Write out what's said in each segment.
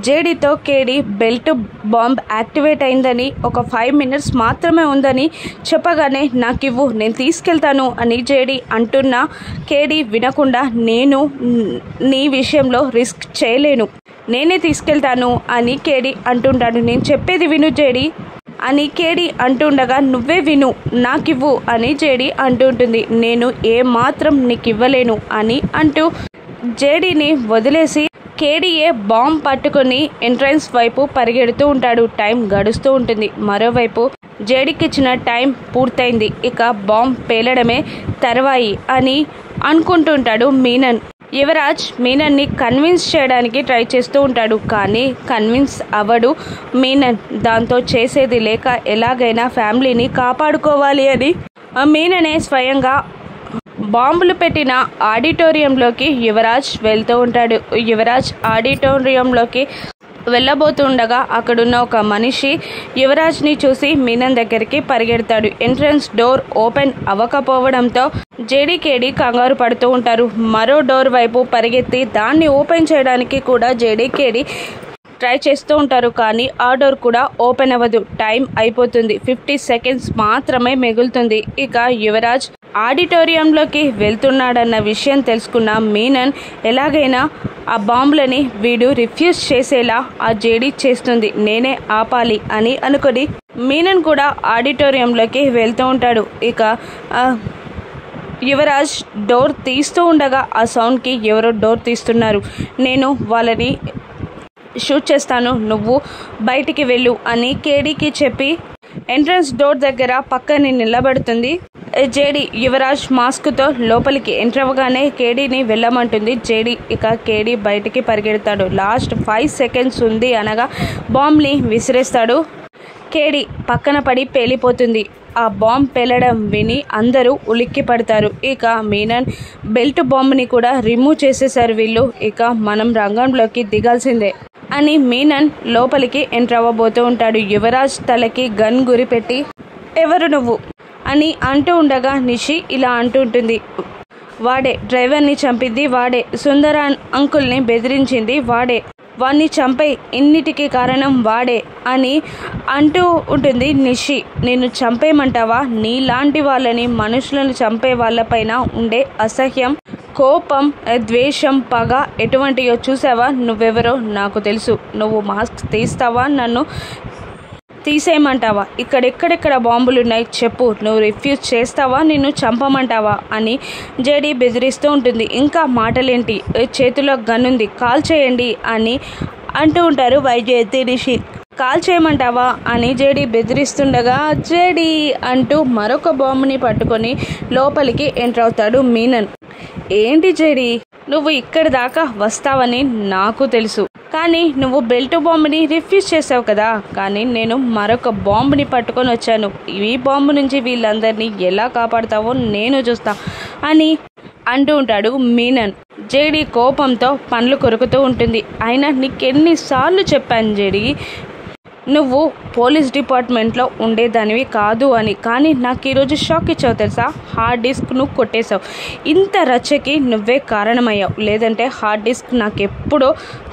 జేడీతో కేడీ belt bomb activate అయిందని, ఒక 5 minutes మాత్రమే ఉందని చెప్పగానే నాకివ్వు, నేను తీసుకెళ్తాను అని జేడీ అంటున్నా కేడీ వినకుండా, నేను నీ విషయంలో రిస్క్ చేయలేను, నేనే తీసుకెళ్తాను అని కేడీ అంటుంటాడు. నేను చెప్పేది విను జేడీ అని కేడీ అంటుండగా, నువ్వే విను, నాకివ్వు అని జేడీ అంటుంటుంది. నేను ఏమాత్రం నీకు ఇవ్వలేను అని అంటూ జేడీని వదిలేసి కేడీఏ బాంబ్ పట్టుకుని ఎంట్రన్స్ వైపు పరిగెడుతూ ఉంటాడు. టైం గడుస్తూ ఉంటుంది. మరోవైపు జేడీకి ఇచ్చిన టైం పూర్తయింది, ఇక బాంబ్ పేలడమే తర్వాయి అని అనుకుంటుంటాడు మీనన్. యువరాజ్ మీనన్ని కన్విన్స్ చేయడానికి ట్రై చేస్తూ ఉంటాడు, కానీ కన్విన్స్ అవ్వడు మీనన్. దాంతో చేసేది లేక ఎలాగైనా ఫ్యామిలీని కాపాడుకోవాలి అని మీననే స్వయంగా బాంబులు పెట్టిన ఆడిటోరియంలోకి యువరాజ్ వెళ్తూ ఉంటాడు. యువరాజ్ ఆడిటోరియంలోకి వెళ్ళబోతుండగా అక్కడున్న ఒక మనిషి యువరాజ్ని చూసి మీనన్ దగ్గరికి పరిగెడతాడు. ఎంట్రన్స్ డోర్ ఓపెన్ అవ్వకపోవడంతో జేడీ కేడీ కంగారు పడుతూ ఉంటారు. మరో డోర్ వైపు పరిగెత్తి దాన్ని ఓపెన్ చేయడానికి కూడా జేడీ కేడీ ట్రై చేస్తూ ఉంటారు, కానీ ఆ డోర్ కూడా ఓపెన్ అవ్వదు. టైం అయిపోతుంది. 50 seconds మాత్రమే మిగులుతుంది. ఇక యువరాజ్ ఆడిటోరియంలోకి వెళ్తున్నాడన్న విషయం తెలుసుకున్న మీనన్ ఎలాగైనా ఆ బాంబులని వీడు రిఫ్యూజ్ చేసేలా ఆ జేడీ చేస్తుంది, నేనే ఆపాలి అని అనుకొని మీనన్ కూడా ఆడిటోరియంలోకి వెళ్తూ ఉంటాడు. ఇక యువరాజ్ డోర్ తీస్తూ ఉండగా ఆ సౌండ్కి ఎవరో డోర్ తీస్తున్నారు. నేను వాళ్ళని షూట్ చేస్తాను, నువ్వు బయటికి వెళ్ళు అని కేడీకి చెప్పి ఎంట్రన్స్ డోర్ దగ్గర పక్కని నిలబడుతుంది జేడీ. యువరాజ్ మాస్క్తో లోపలికి ఎంటర్ అవ్వగానే కేడీని వెళ్ళమంటుంది జేడీ. ఇక కేడీ బయటికి పరిగెడతాడు. లాస్ట్ 5 seconds ఉంది అనగా బాంబ్ని విసిరేస్తాడు. కేడీ పక్కన పడి పేలిపోతుంది. ఆ బాంబ్ పేలడం విని అందరూ ఉలిక్కి పడతారు. ఇక మీనన్ బెల్ట్ బాంబ్ని కూడా రిమూవ్ చేసేశారు వీళ్ళు. ఇక మనం రంగంలోకి దిగాల్సిందే అని మీనన్ లోపలికి ఎంటర్ అవ్వబోతూ ఉంటాడు. యువరాజ్ తలకి గన్ గురిపెట్టి, ఎవరు నువ్వు అని అంటూ ఉండగా నిషి ఇలా అంటూ ఉంటుంది, వాడే డ్రైవర్ని చంపింది వాడే, సుందరాన్ అంకుల్ని బెదిరించింది వాడే, వాణ్ణి చంపే, ఇన్నిటికీ కారణం వాడే అని అంటూ ఉంటుంది నిషి. నేను చంపేయమంటావా? నీలాంటి వాళ్ళని, మనుషులను చంపే వాళ్ళపైన ఉండే అసహ్యం, కోపం, ద్వేషం, పగ ఎటువంటియో చూసావా? నువ్వెవరో నాకు తెలుసు. నువ్వు మాస్క్ తీస్తావా? నన్ను తీసేయమంటావా? ఇక్కడెక్కడెక్కడ బాంబులున్నాయి చెప్పు, నువ్వు రిఫ్యూజ్ చేస్తావా? నిన్ను చంపమంటావా అని జేడీ బెదిరిస్తూ ఉంటుంది. ఇంకా మాటలేంటి, చేతిలో గన్నుంది, కాల్ చేయండి అని అంటూ ఉంటారు వైజయంతి నిషి. కాల్ చేయమంటావా అని జేడీ బెదిరిస్తుండగా జేడీ అంటూ మరొక బాంబుని పట్టుకొని లోపలికి ఎంటర్ అవుతాడు మీనన్. ఏంటి జేడీ, నువ్వు ఇక్కడి దాకా వస్తావని నాకు తెలుసు, కానీ నువ్వు బెల్ట్ బాంబుని రిఫ్యూజ్ చేసావు కదా, కానీ నేను మరొక బాంబుని పట్టుకొని వచ్చాను. ఈ బాంబు నుంచి వీళ్ళందరినీ ఎలా కాపాడుతావో నేను చూస్తా అని అంటూ ఉంటాడు మీనన్. జేడీ కోపంతో పండ్లు కొరుకుతూ ఉంటుంది. అయినా నీకెన్నిసార్లు చెప్పాను జేడీ, నువ్వు పోలీస్ డిపార్ట్మెంట్లో ఉండేదానివి కాదు అని, కానీ నాకు ఈరోజు షాక్ ఇచ్చావు తెలుసా? హార్డ్ డిస్క్ నువ్వు కొట్టేశావు. ఇంత రచ్చకి నువ్వే కారణమయ్యావు, లేదంటే హార్డ్ డిస్క్ నాకెప్పుడో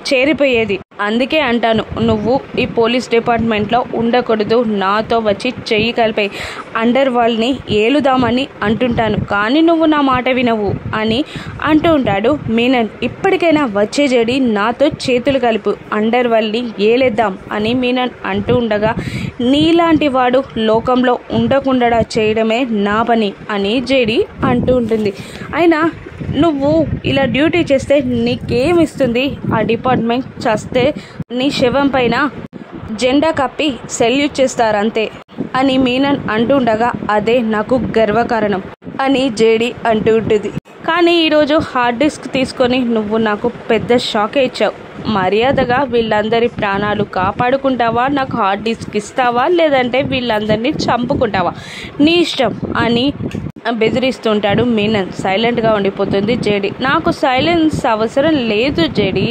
చేరిపోయేది. అందుకే అంటాను, నువ్వు ఈ పోలీస్ డిపార్ట్మెంట్లో ఉండకూడదు, నాతో వచ్చి చెయ్యి కలిపే అండర్ వరల్డ్ని ఏలుదామని అంటుంటాను, కానీ నువ్వు నా మాట వినవు అని అంటూ ఉంటాడు మీనన్. ఇప్పటికైనా వచ్చే జేడీ, నాతో చేతులు కలుపు, అండర్ వరల్డ్ని ఏలేద్దాం అని మీనన్ అంటూ ఉండగా, నీలాంటి వాడు లోకంలో ఉండకుండా చేయడమే నా పని అని జేడీ అంటూ ఉంటుంది. అయినా నువ్వు ఇలా డ్యూటీ చేస్తే నీకేమిస్తుంది? ఆ డిపార్ట్మెంట్ చస్తే నీ శవం పైన జెండా కప్పి సెల్యూట్ చేస్తారంతే అని మీనన్ అంటుండగా, అదే నాకు గర్వకారణం అని జేడీ అంటూ ఉంటుంది. కానీ ఈరోజు హార్డ్ డిస్క్ తీసుకొని నువ్వు నాకు పెద్ద షాకే ఇచ్చావు. మర్యాదగా వీళ్ళందరి ప్రాణాలు కాపాడుకుంటావా, నాకు హార్డ్ డిస్క్ ఇస్తావా, లేదంటే వీళ్ళందరినీ చంపుకుంటావా, నీ ఇష్టం అని బెదిరిస్తుంటాడు మీనన్. సైలెంట్గా ఉండిపోతుంది జేడీ. నాకు సైలెన్స్ అవసరం లేదు జేడీ,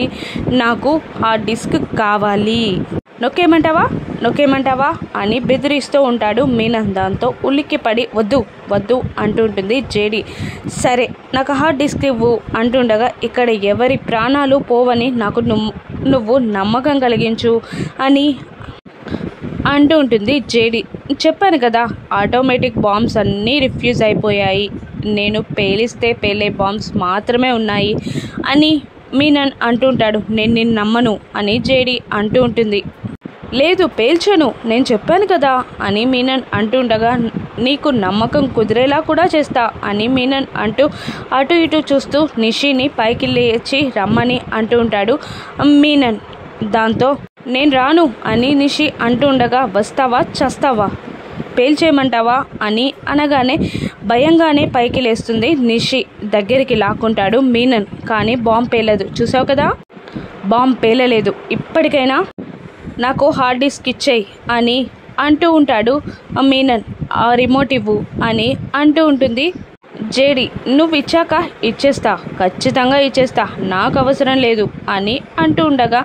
నాకు హార్డ్ డిస్క్ కావాలి, నొక్కేమంటావా అని బెదిరిస్తూ ఉంటాడు మీనన్. దాంతో ఉలిక్కిపడి వద్దు అంటుంటుంది జేడీ. సరే నాకు హార్డ్ డిస్క్ ఇవ్వు అంటుండగా, ఇక్కడ ఎవరి ప్రాణాలు పోవని నాకు నువ్వు నమ్మకం కలిగించు అని అంటూ ఉంటుంది జేడి. చెప్పాను కదా, ఆటోమేటిక్ బాంబ్స్ అన్నీ రిఫ్యూజ్ అయిపోయాయి, నేను పేలిస్తే పేలే బాంబ్స్ మాత్రమే ఉన్నాయి అని మీనన్ అంటుంటాడు. నేను నిన్ను నమ్మను అని జేడి అంటూ ఉంటుంది. లేదు పేల్చను, నేను చెప్పాను కదా అని మీనన్ అంటుండగా నీకు నమ్మకం కుదిరేలా కూడా చేస్తా అని మీనన్ అంటూ అటు ఇటు చూస్తూ నిషిని పైకి లేచి రమ్మని అంటూ ఉంటాడు మీనన్. దాంతో నేను రాను అని నిషి అంటూ ఉండగా వస్తావా చస్తావా పేల్చేయమంటావా అని అనగానే భయంగానే పైకి లేస్తుంది నిషి. దగ్గరికి లాక్కుంటాడు మీనన్. కానీ బాంబ్ పేలదు, చూసావు కదా, బాంబ్ పేలలేదు, ఇప్పటికైనా నాకు హార్డ్ డిస్క్ ఇచ్చేయి అని అంటూ ఉంటాడు మీనన్. ఆ రిమోట్ ఇవ్వు అని అంటూ ఉంటుంది జేడి. నువ్వు ఇచ్చాక ఇచ్చేస్తా, ఖచ్చితంగా ఇచ్చేస్తా, నాకు అవసరం లేదు అని అంటూ ఉండగా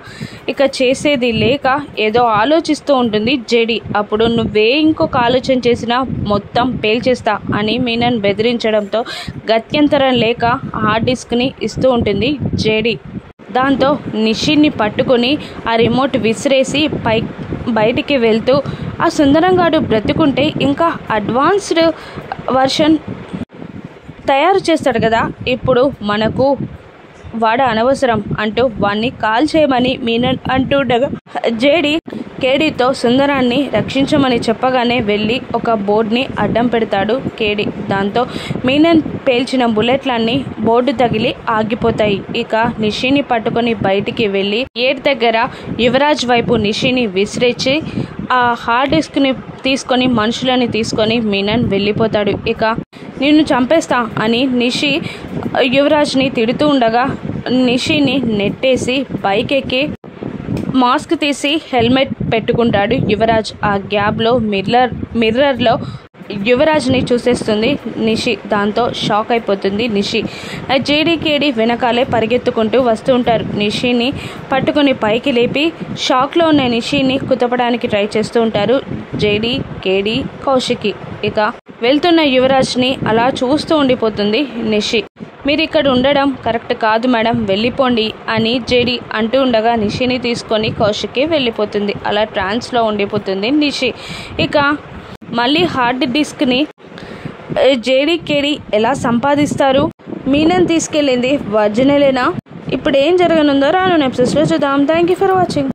ఇక చేసేది లేక ఏదో ఆలోచిస్తూ ఉంటుంది జేడి. అప్పుడు నువ్వే ఇంకొక ఆలోచన చేసినా మొత్తం పేల్చేస్తా అని మీనన్ బెదిరించడంతో గత్యంతరం లేక హార్డ్ డిస్క్ని ఇస్తూ ఉంటుంది జేడి. దాంతో నిషిని పట్టుకొని ఆ రిమోట్ విసిరేసి బయటికి వెళ్తూ ఆ సుందరంగాడు బ్రతుకుంటే ఇంకా అడ్వాన్స్డ్ వర్షన్ తయారు చేస్తాడు కదా, ఇప్పుడు మనకు వాడు అనవసరం అంటూ వాణ్ణి కాల్ చేయమని మీనన్ అంటుండగా జేడి కేడీతో సుందరాన్ని రక్షించమని చెప్పగానే వెళ్ళి ఒక బోర్డుని అడ్డం పెడతాడు కేడి. దాంతో మీనన్ పేల్చిన బుల్లెట్లన్నీ బోర్డు తగిలి ఆగిపోతాయి. ఇక నిషిని పట్టుకొని బయటికి వెళ్ళి గేట్ దగ్గర యువరాజ్ వైపు నిషిని విసిరేచి ఆ హార్డ్ డిస్క్ని తీసుకొని మనుషులని తీసుకొని మీనన్ వెళ్ళిపోతాడు. ఇక నిన్ను చంపేస్తా అని నిషి యువరాజ్ని తిడుతూ ఉండగా నిషిని నెట్టేసి బైక్ ఎక్కి మాస్క్ తీసి హెల్మెట్ పెట్టుకుంటాడు యువరాజ్. ఆ గ్యాప్లో మిర్రర్లో యువరాజ్ని చూసేస్తుంది నిషి. దాంతో షాక్ అయిపోతుంది నిషి. జేడీకేడి వెనకాలే పరిగెత్తుకుంటూ వస్తూ ఉంటారు. నిషిని పట్టుకుని పైకి లేపి షాక్లో ఉన్న నిషిని కుతపడానికి ట్రై చేస్తూ ఉంటారు జేడీ, కేడి, కౌశికి. ఇక వెళ్తున్న యువరాజ్ని అలా చూస్తూ ఉండిపోతుంది నిషి. మీరు ఇక్కడ ఉండడం కరెక్ట్ కాదు మేడం, వెళ్ళిపోండి అని జేడి అంటూ ఉండగా నిషిని తీసుకొని కౌశికి వెళ్ళిపోతుంది. అలా ట్రాన్స్లో ఉండిపోతుంది నిషి. ఇక మళ్ళీ హార్డ్ డిస్క్ని జేడి కేడి ఎలా సంపాదిస్తారు? మీనన్ తీసుకెళ్ళింది ఒరిజినలేనా? ఇప్పుడు ఏం జరగనుందో రానున్న ఎపిసోడ్స్లో చూద్దాం. Thank you for watching.